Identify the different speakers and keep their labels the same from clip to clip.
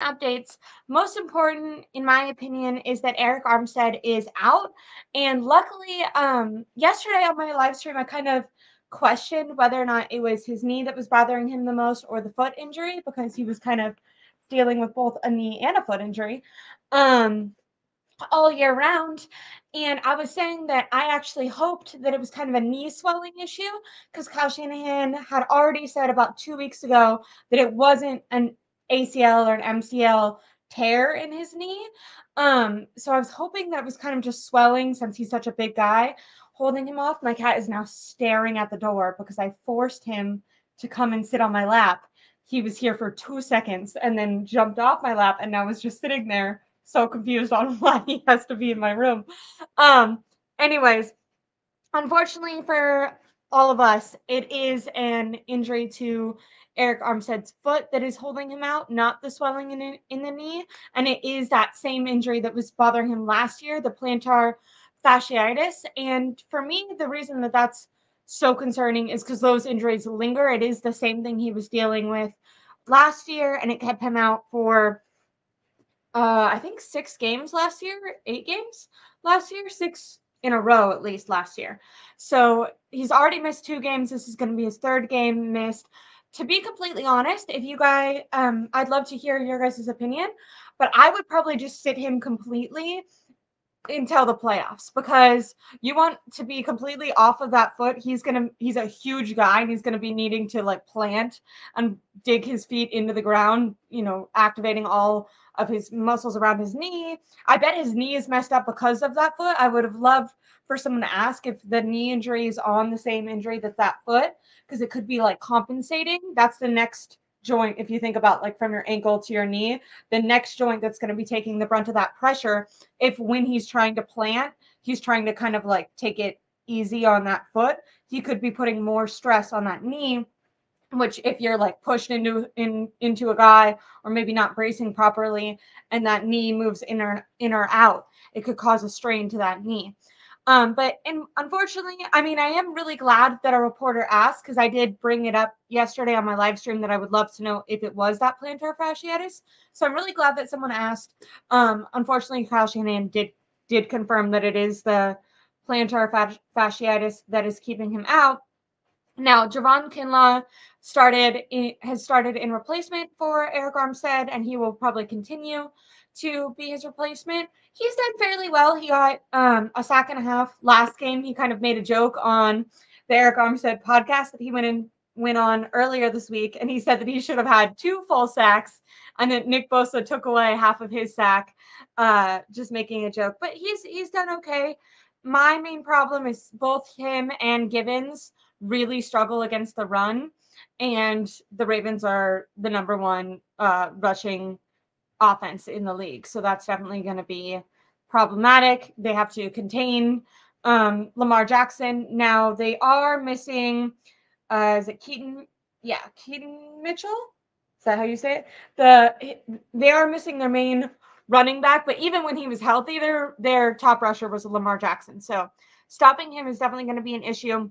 Speaker 1: updates. Most important, in my opinion, is that Arik Armstead is out. And luckily, yesterday on my live stream, I kind of questioned whether or not it was his knee that was bothering him the most or the foot injury because he was kind of dealing with both a knee and a foot injury um, all year round. And I was saying that I actually hoped that it was kind of a knee swelling issue because Kyle Shanahan had already said about 2 weeks ago that it wasn't an ACL or an MCL tear in his knee. So I was hoping that it was kind of just swelling since he's such a big guy holding him off. My cat is now staring at the door because I forced him to come and sit on my lap. He was here for 2 seconds and then jumped off my lap and now was just sitting there so confused on why he has to be in my room. Um, anyways, unfortunately for all of us, it is an injury to Arik Armstead's foot that is holding him out, not the swelling in the knee. And it is that same injury that was bothering him last year, the plantar fasciitis. And for me, the reason that that's so concerning is because those injuries linger. It is the same thing he was dealing with last year, and it kept him out for I think 6 games last year, 8 games last year, 6 in a row at least last year. So he's already missed 2 games. This is going to be his third game missed. To be completely honest, if you guys, I'd love to hear your guys' opinion, but I would probably just sit him completely until the playoffs because you want to be completely off of that foot. He's a huge guy and he's gonna be needing to like plant and dig his feet into the ground, activating all of his muscles around his knee. I bet his knee is messed up because of that foot. I would have loved for someone to ask if the knee injury is on the same injury that foot, because it could be like compensating. That's the next joint. If you think about like from your ankle to your knee, the next joint that's going to be taking the brunt of that pressure, if when he's trying to plant, he's trying to kind of like take it easy on that foot, he could be putting more stress on that knee, which if you're like pushed into a guy or maybe not bracing properly and that knee moves in or out, it could cause a strain to that knee. But unfortunately, I mean, I am really glad that a reporter asked because I did bring it up yesterday on my live stream that I would love to know if it was that plantar fasciitis. So I'm really glad that someone asked. Unfortunately, Kyle Shanahan did confirm that it is the plantar fasciitis that is keeping him out. Now, Javon Kinlaw has started in replacement for Arik Armstead, and he will probably continue to be his replacement. He's done fairly well. He got a sack and a half last game. He kind of made a joke on the Arik Armstead podcast that he went on earlier this week, and he said that he should have had 2 full sacks, and that Nick Bosa took away half of his sack, just making a joke. But he's done okay. My main problem is both him and Gibbons really struggle against the run, and the Ravens are the number one rushing offense in the league. So that's definitely going to be problematic. They have to contain Lamar Jackson. Now they are missing, is it Keaton? Yeah, Keaton Mitchell. Is that how you say it? They are missing their main running back, but even when he was healthy, their top rusher was Lamar Jackson. So stopping him is definitely going to be an issue.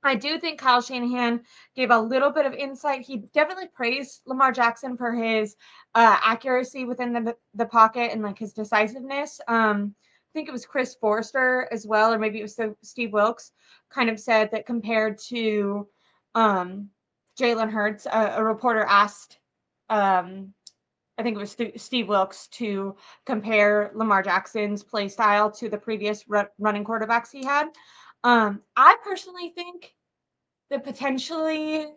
Speaker 1: I do think Kyle Shanahan gave a little bit of insight. He definitely praised Lamar Jackson for his accuracy within the pocket and like his decisiveness. I think it was Chris Forrester as well, or maybe it was Steve Wilkes, kind of said that compared to Jalen Hurts, a reporter asked, I think it was Steve Wilkes, to compare Lamar Jackson's play style to the previous running quarterbacks he had. I personally think that potentially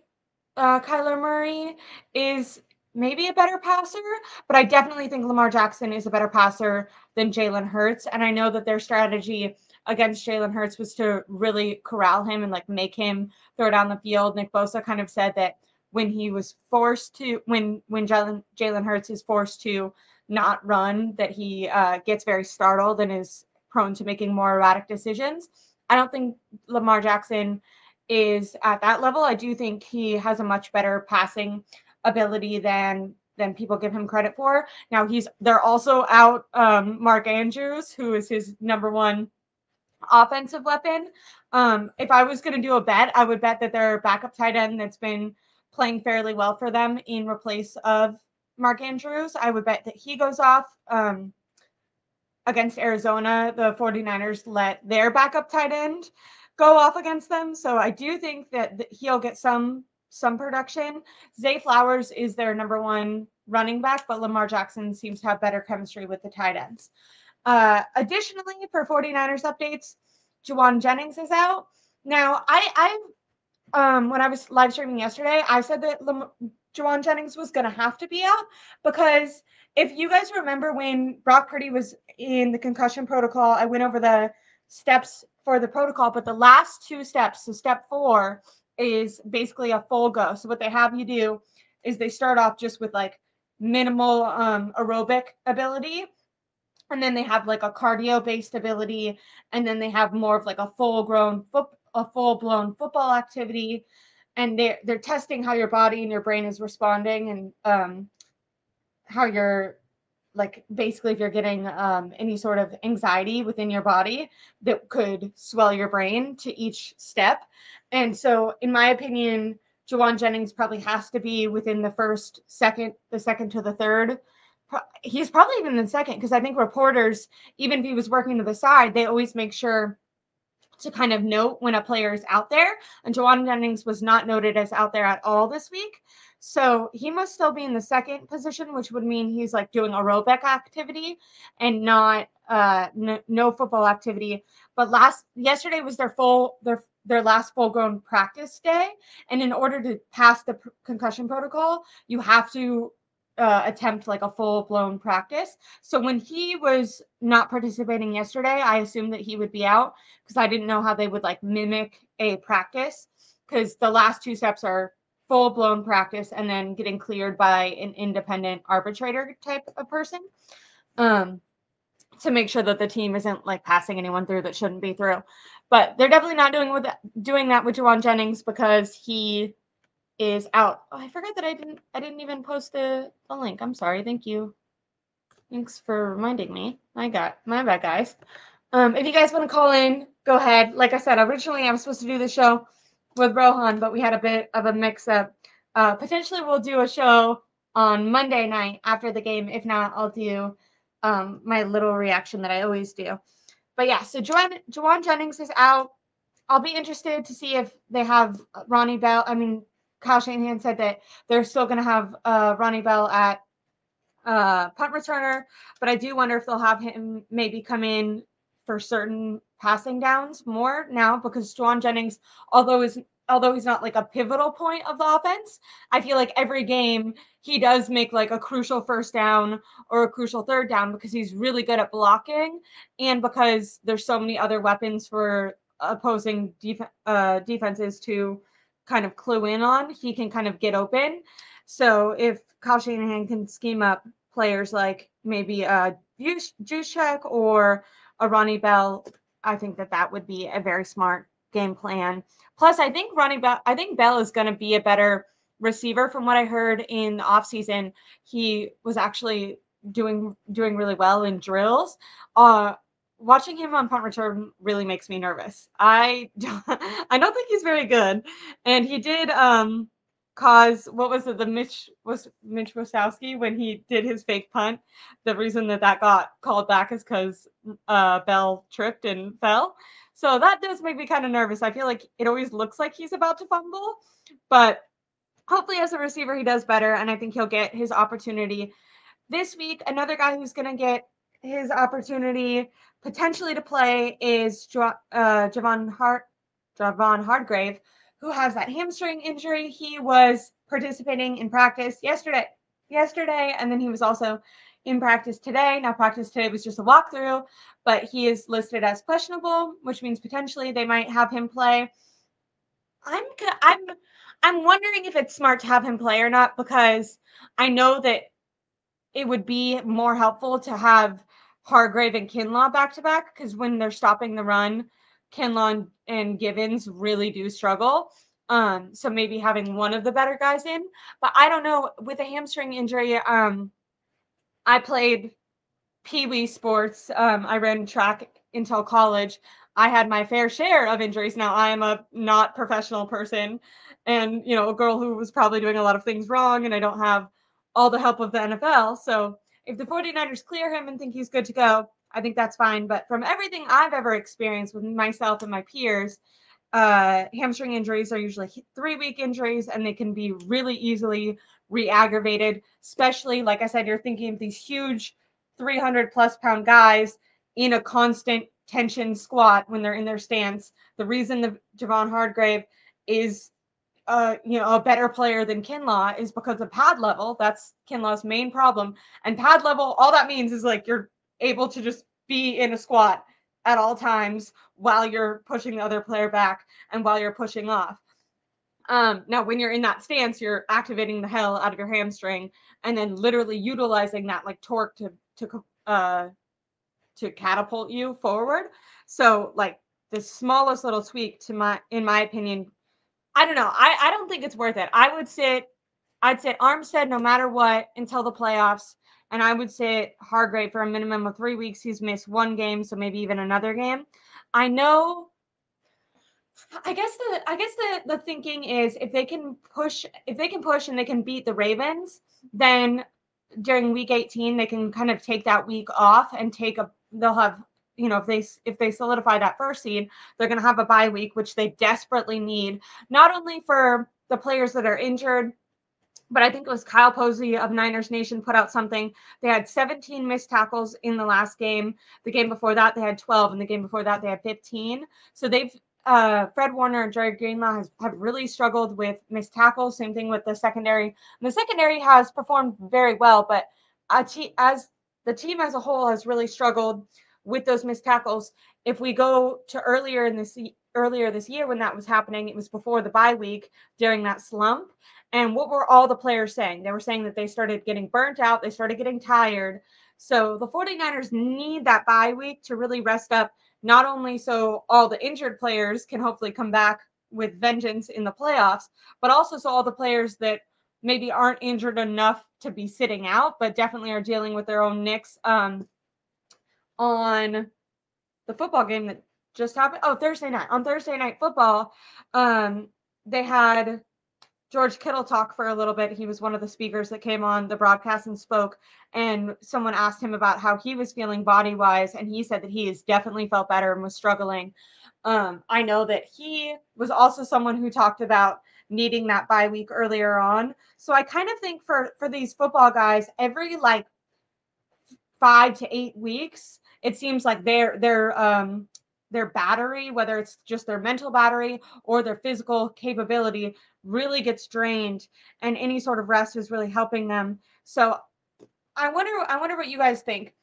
Speaker 1: Kyler Murray is maybe a better passer, but I definitely think Lamar Jackson is a better passer than Jalen Hurts. And I know that their strategy against Jalen Hurts was to really corral him and like make him throw down the field. Nick Bosa kind of said that when he was forced to, when Jalen Hurts is forced to not run, that he gets very startled and is prone to making more erratic decisions. I don't think Lamar Jackson is at that level. I do think he has a much better passing ability than people give him credit for. Now they're also out Mark Andrews, who is his number one offensive weapon. If I was going to do a bet, I would bet that their backup tight end that's been playing fairly well for them in replace of Mark Andrews. I would bet that he goes off. Against Arizona, the 49ers let their backup tight end go off against them. So I do think that he'll get some production. Zay Flowers is their number one running back, but Lamar Jackson seems to have better chemistry with the tight ends. Additionally, for 49ers updates, Javon Jennings is out. Now, I when I was live streaming yesterday, I said that Javon Jennings was going to have to be out because if you guys remember when Brock Purdy was in the concussion protocol, I went over the steps for the protocol, but the last two steps, so step 4 is basically a full go. So what they have you do is they start off just with like minimal aerobic ability, and then they have like a cardio based ability, and then they have more of like a full-blown football activity, and they're testing how your body and your brain is responding, and how you're like basically if you're getting any sort of anxiety within your body that could swell your brain to each step. And so in my opinion, Javon Jennings probably has to be within the second to the third. He's probably even the second, because I think reporters, even if he was working to the side, they always make sure to kind of note when a player is out there. And Javon Jennings was not noted as out there at all this week. So he must still be in the second position, which would mean he's like doing aerobic activity and not no football activity. But yesterday was their last full-grown practice day, and in order to pass the concussion protocol, you have to attempt like a full-blown practice. So when he was not participating yesterday, I assumed that he would be out because I didn't know how they would like mimic a practice, because the last two steps are full-blown practice and then getting cleared by an independent arbitrator type of person to make sure that the team isn't like passing anyone through that shouldn't be through. But they're definitely not doing that with Javon Jennings because he is out. Oh, I forgot that I didn't even post the link. I'm sorry. Thank you. Thanks for reminding me. My bad, guys. If you guys want to call in, go ahead. Like I said, originally I was supposed to do the show with Rohan, but we had a bit of a mix-up. Potentially we'll do a show on Monday night after the game. If not, I'll do my little reaction that I always do. But yeah, so Javon Jennings is out. I'll be interested to see if they have Ronnie Bell. I mean, Kyle Shanahan said that they're still going to have Ronnie Bell at punt returner, but I do wonder if they'll have him maybe come in for certain passing downs more now, because Javon Jennings, although he's not like a pivotal point of the offense, I feel like every game he does make like a crucial first down or a crucial third down because he's really good at blocking, and because there's so many other weapons for opposing defenses to kind of clue in on, he can kind of get open. So if Kyle Shanahan can scheme up players like maybe a Juszczyk or a Ronnie Bell, I think that would be a very smart game plan. Plus, I think Bell is going to be a better receiver. From what I heard in the offseason, he was actually doing really well in drills. Watching him on punt return really makes me nervous. I don't think he's very good, and he did cause, what was it, Mitch Wosowski, when he did his fake punt. The reason that got called back is because Bell tripped and fell. So that does make me kind of nervous. I feel like it always looks like he's about to fumble, but hopefully as a receiver he does better, and I think he'll get his opportunity this week. Another guy who's going to get his opportunity potentially to play is Javon Hargrave, who has that hamstring injury. He was participating in practice yesterday, and then he was also in practice today. Now, practice today was just a walkthrough, but he is listed as questionable, which means potentially they might have him play. I'm wondering if it's smart to have him play or not, because I know that it would be more helpful to have Hargrave and Kinlaw back-to-back, because when they're stopping the run, Kinlaw and Givens really do struggle. So maybe having one of the better guys in. But I don't know. With a hamstring injury, I played Pee-wee sports. I ran track until college. I had my fair share of injuries. Now, I am a not professional person and, a girl who was probably doing a lot of things wrong, and I don't have all the help of the NFL. So if the 49ers clear him and think he's good to go, I think that's fine. But from everything I've ever experienced with myself and my peers, hamstring injuries are usually 3-week injuries, and they can be really easily re-aggravated, especially, like I said, you're thinking of these huge 300-plus pound guys in a constant tension squat when they're in their stance. The reason the Javon Hargrave is a better player than Kinlaw is because of pad level. That's Kinlaw's main problem. And pad level, all that means is like you're able to just be in a squat at all times while you're pushing the other player back and while you're pushing off. Now, when you're in that stance, you're activating the hell out of your hamstring and then literally utilizing that like torque to catapult you forward. So like the smallest little tweak in my opinion, I don't know. I don't think it's worth it. I'd sit Armstead no matter what until the playoffs, and I would sit Hargrave for a minimum of 3 weeks. He's missed 1 game, so maybe even another game. I know. I guess the thinking is if they can push and they can beat the Ravens, then during week 18 they can kind of take that week off and they'll have, if they solidify that first seed, they're going to have a bye week, which they desperately need, not only for the players that are injured, but I think it was Kyle Posey of Niners Nation put out something. They had 17 missed tackles in the last game. The game before that, they had 12, and the game before that, they had 15. So Fred Warner and Jerry Greenlaw have really struggled with missed tackles. Same thing with the secondary. And the secondary has performed very well, but as the team as a whole has really struggled with those missed tackles. If we go to earlier this year when that was happening, it was before the bye week during that slump. And what were all the players saying? They were saying that they started getting burnt out. They started getting tired. So the 49ers need that bye week to really rest up, not only so all the injured players can hopefully come back with vengeance in the playoffs, but also so all the players that maybe aren't injured enough to be sitting out, but definitely are dealing with their own nicks on the football game that just happened. Oh, Thursday night. On Thursday Night Football, they had George Kittle talk for a little bit. He was one of the speakers that came on the broadcast and spoke, and someone asked him about how he was feeling body-wise, and he said that he has definitely felt better and was struggling. I know that he was also someone who talked about needing that bye week earlier on. So I kind of think for these football guys, every like 5 to 8 weeks, it seems like their battery, whether it's just their mental battery or their physical capability, really gets drained, and any sort of rest is really helping them. So I wonder what you guys think.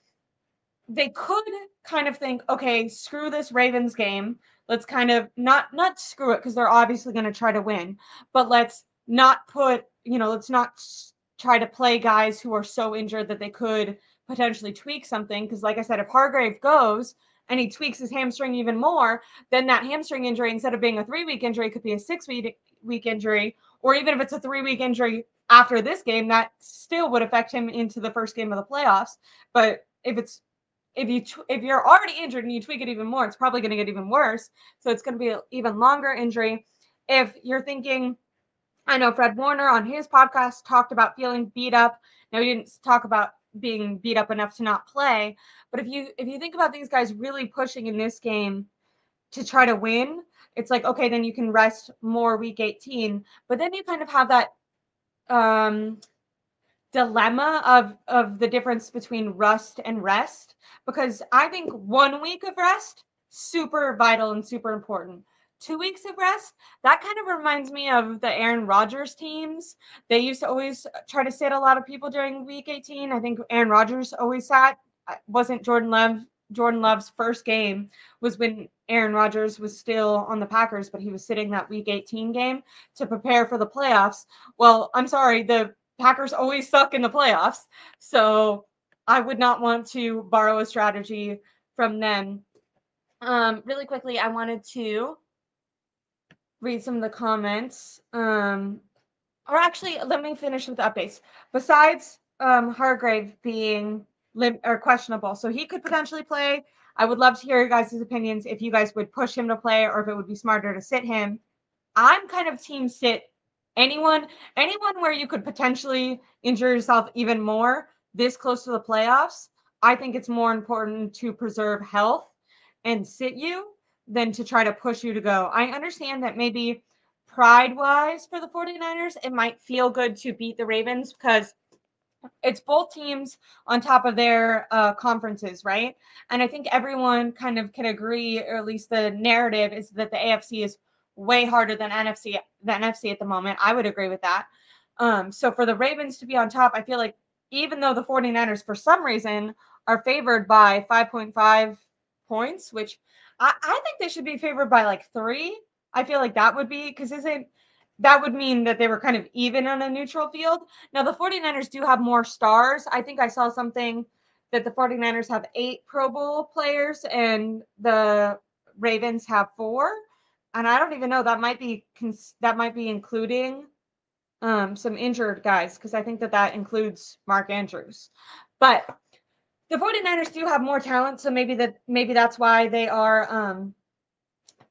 Speaker 1: They could kind of think, okay, screw this Ravens game. Let's kind of not screw it, because they're obviously going to try to win, but let's not try to play guys who are so injured that they could potentially tweak something. Because like I said, if Hargrave goes and he tweaks his hamstring even more, then that hamstring injury, instead of being a 3-week injury, could be a 6-week injury. Or even if it's a 3-week injury after this game, that still would affect him into the first game of the playoffs. But if you're already injured and you tweak it even more, it's probably going to get even worse. So it's going to be an even longer injury. If you're thinking, I know Fred Warner on his podcast talked about feeling beat up. Now, he didn't talk about being beat up enough to not play. But if you think about these guys really pushing in this game to try to win, it's like, okay, then you can rest more week 18. But then you kind of have that dilemma of the difference between rust and rest, because I think 1 week of rest, super vital and super important. 2 weeks of rest, that kind of reminds me of the Aaron Rodgers teams. They used to always try to sit a lot of people during week 18. I think Aaron Rodgers always sat. Wasn't Jordan Love's first game was when Aaron Rodgers was still on the Packers, but he was sitting that week 18 game to prepare for the playoffs. Well, I'm sorry, the Packers always suck in the playoffs, so I would not want to borrow a strategy from them. Really quickly, I wanted to read some of the comments. Or actually, let me finish with the updates. Besides Hargrave being questionable, so he could potentially play. I would love to hear your guys' opinions if you guys would push him to play or if it would be smarter to sit him. I'm kind of team sit anyone where you could potentially injure yourself even more this close to the playoffs, I think it's more important to preserve health and sit you than to try to push you to go. I understand that maybe pride-wise for the 49ers, it might feel good to beat the Ravens because it's both teams on top of their conferences, right? And I think everyone kind of can agree, or at least the narrative is that the AFC is way harder than NFC at the moment. I would agree with that. So for the Ravens to be on top, I feel like even though the 49ers for some reason are favored by 5.5 points, which I think they should be favored by like 3. I feel like that would be because isn't that would mean that they were kind of even on a neutral field. Now, the 49ers do have more stars. I think I saw something that the 49ers have 8 Pro Bowl players and the Ravens have 4. And I don't even know, that might be including some injured guys because I think that includes Mark Andrews. But the 49ers do have more talent, so maybe that's why they are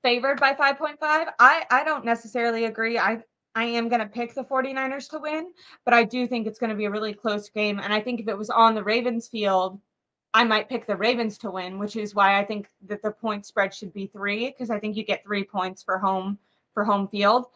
Speaker 1: favored by 5.5. I don't necessarily agree. I am going to pick the 49ers to win, but I do think it's going to be a really close game. And I think if it was on the Ravens field, I might pick the Ravens to win, which is why I think that the point spread should be 3, because I think you get 3 points for home field.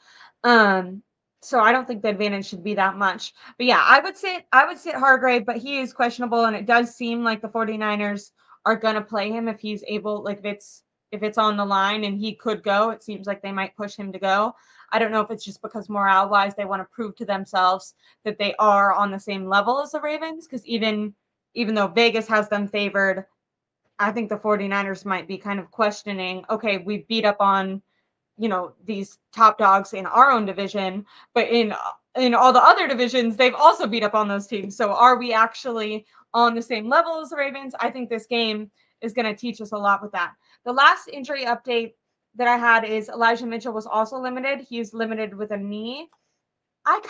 Speaker 1: So I don't think the advantage should be that much. But yeah, I would sit Hargrave, but he is questionable, and it does seem like the 49ers are going to play him if he's able, like if it's on the line and he could go. It seems like they might push him to go. I don't know if it's just because morale-wise they want to prove to themselves that they are on the same level as the Ravens, because even though Vegas has them favored, I think the 49ers might be kind of questioning, okay, we beat up on, these top dogs in our own division, but in all the other divisions, they've also beat up on those teams. So are we actually on the same level as the Ravens? I think this game is going to teach us a lot with that. The last injury update that I had is Elijah Mitchell was also limited. He's limited with a knee. I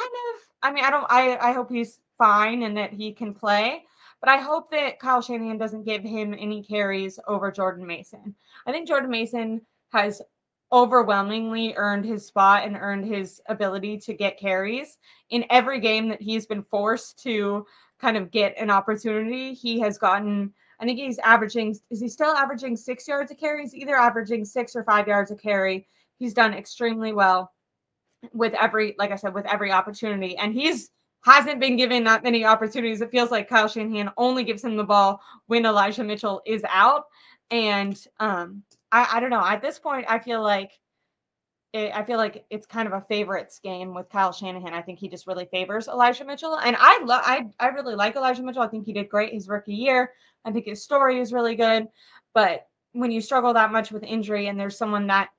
Speaker 1: hope he's fine and that he can play, but I hope that Kyle Shanahan doesn't give him any carries over Jordan Mason. I think Jordan Mason has overwhelmingly earned his spot and earned his ability to get carries. In every game that he's been forced to kind of get an opportunity, he has gotten, I think he's averaging, is he still averaging 6 yards a carry? He's either averaging 6 or 5 yards a carry. He's done extremely well with every opportunity. And hasn't been given that many opportunities. It feels like Kyle Shanahan only gives him the ball when Elijah Mitchell is out. And I don't know. At this point, I feel like it's kind of a favorites game with Kyle Shanahan. I think he just really favors Elijah Mitchell. And I really like Elijah Mitchell. I think he did great his rookie year. I think his story is really good. But when you struggle that much with injury and there's someone that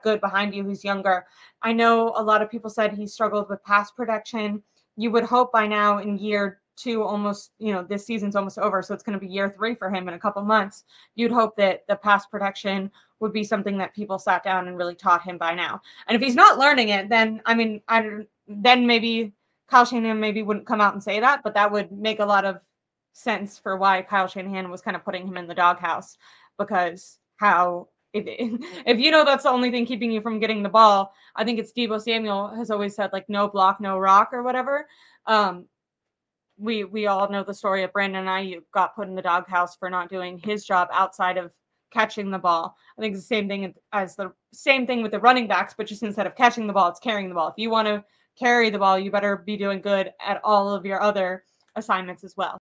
Speaker 1: good behind you who's younger, I know a lot of people said he struggled with pass protection. You would hope by now in year 2, almost, this season's almost over, so it's going to be year 3 for him in a couple months. You'd hope that the pass protection would be something that people sat down and really taught him by now. And if he's not learning it, then then maybe Kyle Shanahan maybe wouldn't come out and say that, but that would make a lot of sense for why Kyle Shanahan was kind of putting him in the doghouse, because if that's the only thing keeping you from getting the ball, I think it's Deebo Samuel has always said, like, no block, no rock or whatever. We all know the story of Brandon Ayuk got put in the doghouse for not doing his job outside of catching the ball. I think it's the same thing with the running backs, but just instead of catching the ball, it's carrying the ball. If you want to carry the ball, you better be doing good at all of your other assignments as well.